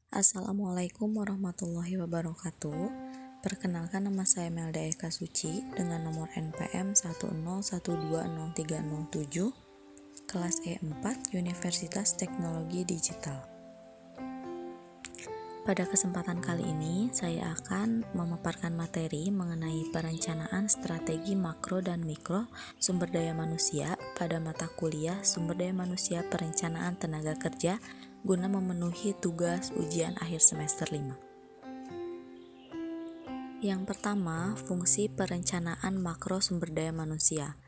Assalamualaikum warahmatullahi wabarakatuh. Perkenalkan, nama saya Melda Eka Suci dengan nomor NPM 101203007, kelas E4, Universitas Teknologi Digital. Pada kesempatan kali ini, saya akan memaparkan materi mengenai perencanaan strategi makro dan mikro sumber daya manusia pada mata kuliah Sumber Daya Manusia Perencanaan Tenaga Kerja guna memenuhi tugas ujian akhir semester 5. Yang pertama, fungsi perencanaan makro sumber daya manusia.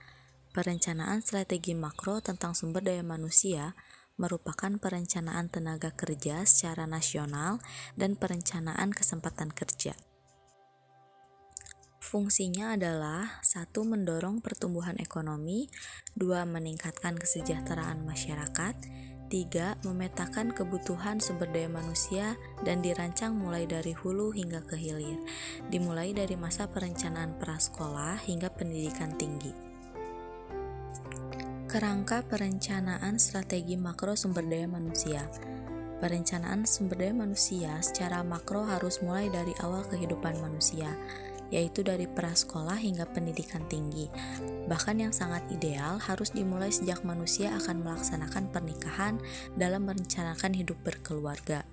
Perencanaan strategi makro tentang sumber daya manusia merupakan perencanaan tenaga kerja secara nasional dan perencanaan kesempatan kerja. Fungsinya adalah 1. Mendorong pertumbuhan ekonomi, 2. Meningkatkan kesejahteraan masyarakat, 3. Memetakan kebutuhan sumber daya manusia dan dirancang mulai dari hulu hingga ke hilir, dimulai dari masa perencanaan prasekolah hingga pendidikan tinggi. Kerangka perencanaan strategi makro sumber daya manusia. Perencanaan sumber daya manusia secara makro harus mulai dari awal kehidupan manusia, yaitu dari prasekolah hingga pendidikan tinggi. Bahkan yang sangat ideal harus dimulai sejak manusia akan melaksanakan pernikahan dalam merencanakan hidup berkeluarga,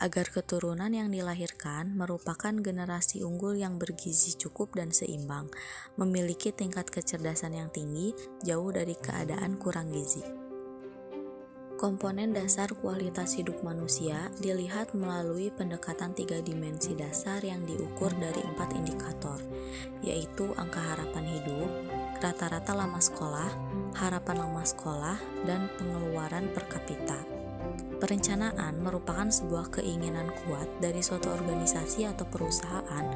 agar keturunan yang dilahirkan merupakan generasi unggul yang bergizi cukup dan seimbang, memiliki tingkat kecerdasan yang tinggi, jauh dari keadaan kurang gizi. Komponen dasar kualitas hidup manusia dilihat melalui pendekatan 3 dimensi dasar yang diukur dari 4 indikator, yaitu angka harapan hidup, rata-rata lama sekolah, harapan lama sekolah, dan pengeluaran per kapita. Perencanaan merupakan sebuah keinginan kuat dari suatu organisasi atau perusahaan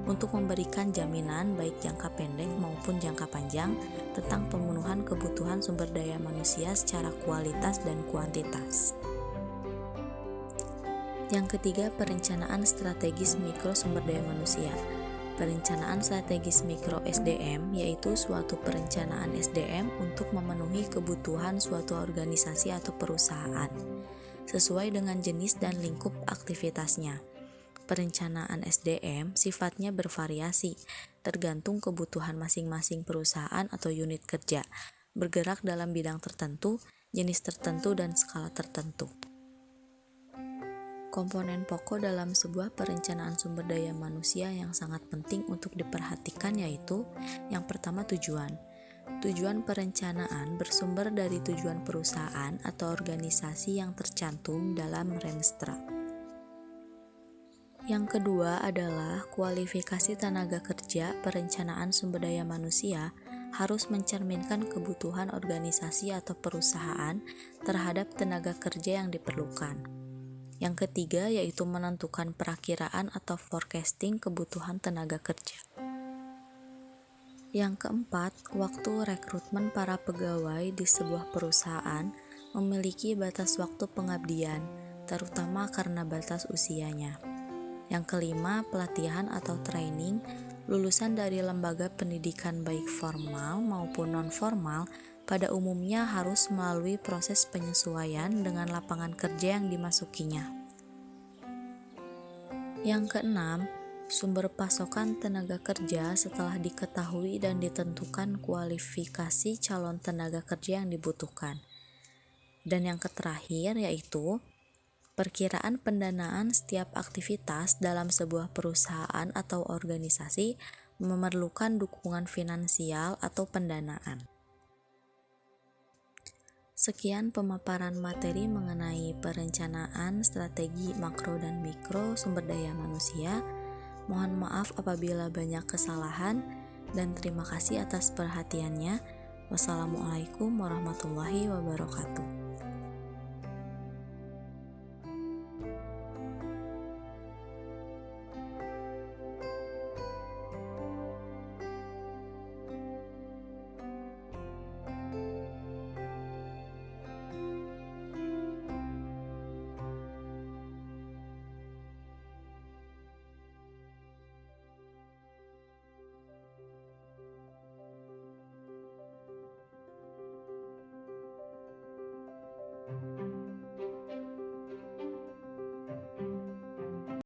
untuk memberikan jaminan baik jangka pendek maupun jangka panjang tentang pemenuhan kebutuhan sumber daya manusia secara kualitas dan kuantitas. Yang ketiga, perencanaan strategis mikro sumber daya manusia. Perencanaan strategis mikro SDM yaitu suatu perencanaan SDM untuk memenuhi kebutuhan suatu organisasi atau perusahaan sesuai dengan jenis dan lingkup aktivitasnya. Perencanaan SDM sifatnya bervariasi, tergantung kebutuhan masing-masing perusahaan atau unit kerja, bergerak dalam bidang tertentu, jenis tertentu, dan skala tertentu. Komponen pokok dalam sebuah perencanaan sumber daya manusia yang sangat penting untuk diperhatikan yaitu yang pertama, tujuan. Tujuan perencanaan bersumber dari tujuan perusahaan atau organisasi yang tercantum dalam Renstra. Yang kedua adalah kualifikasi tenaga kerja. Perencanaan sumber daya manusia harus mencerminkan kebutuhan organisasi atau perusahaan terhadap tenaga kerja yang diperlukan. Yang ketiga yaitu menentukan perakiraan atau forecasting kebutuhan tenaga kerja. Yang keempat, waktu rekrutmen para pegawai di sebuah perusahaan memiliki batas waktu pengabdian, terutama karena batas usianya. Yang kelima, pelatihan atau training. Lulusan dari lembaga pendidikan baik formal maupun non-formal pada umumnya harus melalui proses penyesuaian dengan lapangan kerja yang dimasukinya. Yang keenam, sumber pasokan tenaga kerja setelah diketahui dan ditentukan kualifikasi calon tenaga kerja yang dibutuhkan. Dan yang terakhir yaitu perkiraan pendanaan. Setiap aktivitas dalam sebuah perusahaan atau organisasi memerlukan dukungan finansial atau pendanaan. Sekian pemaparan materi mengenai perencanaan strategi makro dan mikro sumber daya manusia. Mohon maaf apabila banyak kesalahan dan terima kasih atas perhatiannya. Wassalamualaikum warahmatullahi wabarakatuh.